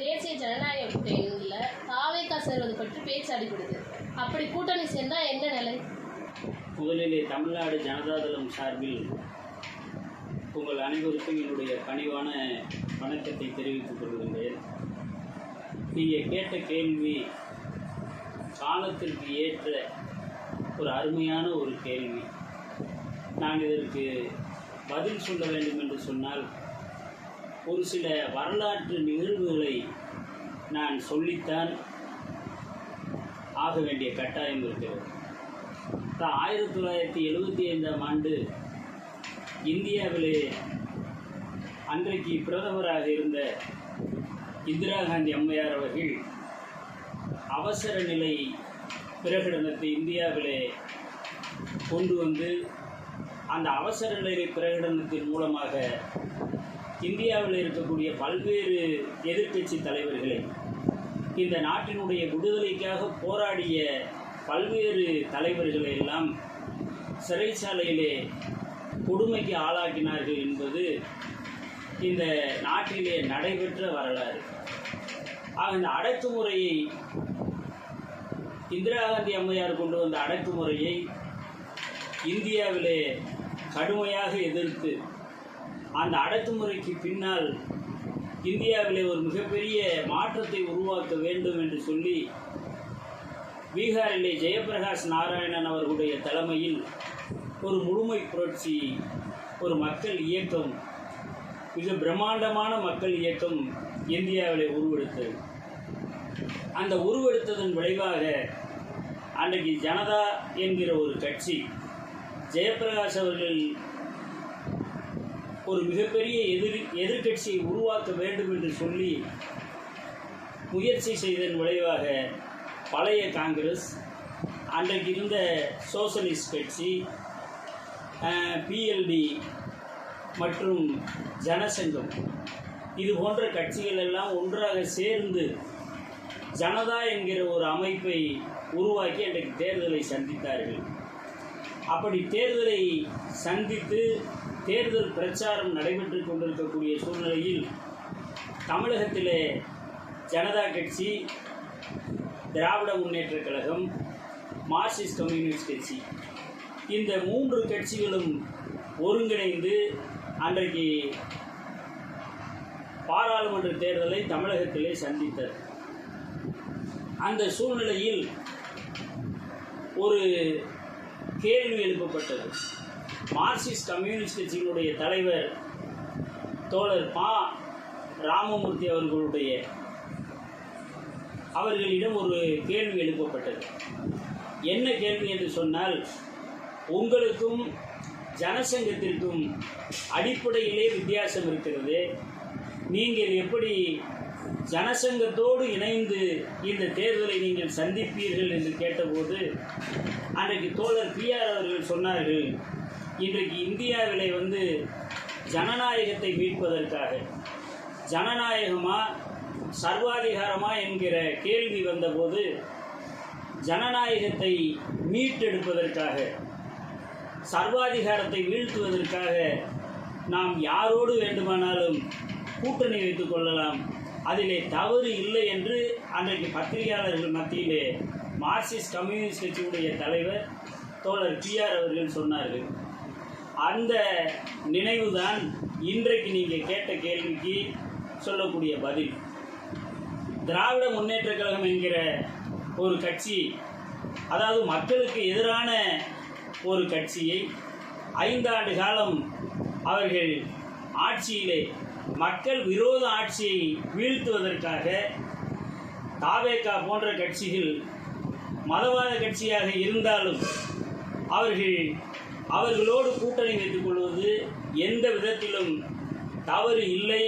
தேசிய ஜனநாயக கூட்டணியில் தாவேகா சேர்வது பற்றி பேச்சு அடிபடுது. அப்படி கூட்டணி சேர்ந்தால் என்ன நிலை? முதலிலே தமிழ்நாடு ஜனதாதளம் சார்பில் உங்கள் அனைவருக்கும் என்னுடைய பணிவான வணக்கத்தை தெரிவித்துக் கொள்கின்றேன். நீங்கள் கேட்ட கேள்வி காலத்திற்கு ஏற்ற ஒரு அருமையான ஒரு கேள்வி. நான் இதற்கு பதில் சொல்ல வேண்டும் என்று சொன்னால் ஒரு சில வரலாற்று நிகழ்வுகளை நான் சொல்லித்தான் ஆக வேண்டிய கட்டாயம் இருக்கிறது. 1975ஆம் ஆண்டு இந்தியாவிலே அன்றைக்கு பிரதமராக இருந்த இந்திரா காந்தி அம்மையார் அவர்கள் அவசர நிலை பிரகடனத்தை இந்தியாவிலே கொண்டு வந்து அந்த அவசர நிலை பிரகடனத்தின் மூலமாக இந்தியாவில் இருக்கக்கூடிய பல்வேறு எதிர்க்கட்சி தலைவர்களை, இந்த நாட்டினுடைய விடுதலைக்காக போராடிய பல்வேறு தலைவர்களை எல்லாம் சிறைச்சாலையிலே கொடுமைக்கு ஆளாக்கினார்கள் என்பது இந்த நாட்டிலே நடைபெற்ற வரலாறு. அந்த அடக்குமுறையை, இந்திரா காந்தி அம்மையார் கொண்டு வந்த அடக்குமுறையை இந்தியாவிலே கடுமையாக எதிர்த்து அந்த அடக்குமுறைக்கு பின்னால் இந்தியாவிலே ஒரு மிகப்பெரிய மாற்றத்தை உருவாக்க வேண்டும் என்று சொல்லி பீகாரிலே ஜெயபிரகாஷ் நாராயணன் அவர்களுடைய தலைமையில் ஒரு முழுமை புரட்சி, ஒரு மக்கள் இயக்கம், மிக பிரம்மாண்டமான மக்கள் இயக்கம் இந்தியாவிலே உருவெடுத்தது. அந்த உருவெடுத்ததன் விளைவாக அன்றைக்கு ஜனதா என்கிற ஒரு கட்சி, ஜெயபிரகாஷ் அவர்கள் ஒரு மிகப்பெரிய எதிர்க்கட்சியை உருவாக்க வேண்டும் என்று சொல்லி முயற்சி செய்ததன் விளைவாக பழைய காங்கிரஸ், அன்றைக்கு இருந்த சோசலிஸ்ட் கட்சி, பிஎல்டி மற்றும் ஜனசங்கம், இது போன்ற கட்சிகள் எல்லாம் ஒன்றாக சேர்ந்து ஜனதா என்கிற ஒரு அமைப்பை உருவாக்கி அன்றைக்கு தேர்தலை சந்தித்தார்கள். அப்படி தேர்தலை சந்தித்து தேர்தல் பிரச்சாரம் நடைபெற்று கொண்டிருக்கக்கூடிய சூழ்நிலையில் தமிழகத்திலே ஜனதா கட்சி, திராவிட முன்னேற்றக் கழகம், மார்க்சிஸ்ட் கம்யூனிஸ்ட் கட்சி, இந்த 3 கட்சிகளும் ஒருங்கிணைந்து அன்றைக்கு பாராளுமன்ற தேர்தலை தமிழகத்திலே சந்தித்தது. அந்த சூழ்நிலையில் ஒரு கேள்வி எழுப்பப்பட்டது. மார்க்சிஸ்ட் கம்யூனிஸ்ட் கட்சியினுடைய தலைவர் தோழர் ப. ராமமூர்த்தி அவர்களிடம் ஒரு கேள்வி எழுப்பப்பட்டது. என்ன கேள்வி என்று சொன்னால், உங்களுக்கும் ஜனசங்கத்திற்கும் அடிப்படையிலே வித்தியாசம் இருக்கிறது, நீங்கள் எப்படி ஜனசங்கத்தோடு இணைந்து இந்த தேர்தலை நீங்கள் சந்திப்பீர்கள் என்று கேட்டபோது அன்றைக்கு தோழர் பிஆர் அவர்கள் சொன்னார்கள், இன்றைக்கு இந்தியாவிலே ஜனநாயகத்தை மீட்பதற்காக, ஜனநாயகமா சர்வாதிகாரமா என்கிற கேள்வி வந்தபோது, ஜனநாயகத்தை மீட்டெடுப்பதற்காக, சர்வாதிகாரத்தை வீழ்த்துவதற்காக நாம் யாரோடு வேண்டுமானாலும் கூட்டணி வைத்துக் கொள்ளலாம், அதிலே தவறு இல்லை என்று அன்றைக்கு பத்திரிகையாளர்கள் மத்தியிலே மார்க்சிஸ்ட் கம்யூனிஸ்ட் கட்சியுடைய தலைவர் தோழர் பிஆர் அவர்கள் சொன்னார்கள். அந்த நினைவுதான் இன்றைக்கு நீங்கள் கேட்ட கேள்விக்கு சொல்லக்கூடிய பதில். திராவிட முன்னேற்றக் கழகம் என்கிற ஒரு கட்சி, அதாவது மக்களுக்கு எதிரான ஒரு கட்சியை 5 ஆண்டு காலம் அவர்கள் ஆட்சியிலே மக்கள் விரோத ஆட்சியை வீழ்த்துவதற்காக தாவேகா போன்ற கட்சிகள் மதவாத கட்சியாக இருந்தாலும் அவர்களோடு கூட்டணி வைத்துக் கொள்வது எந்த விதத்திலும் தவறு இல்லை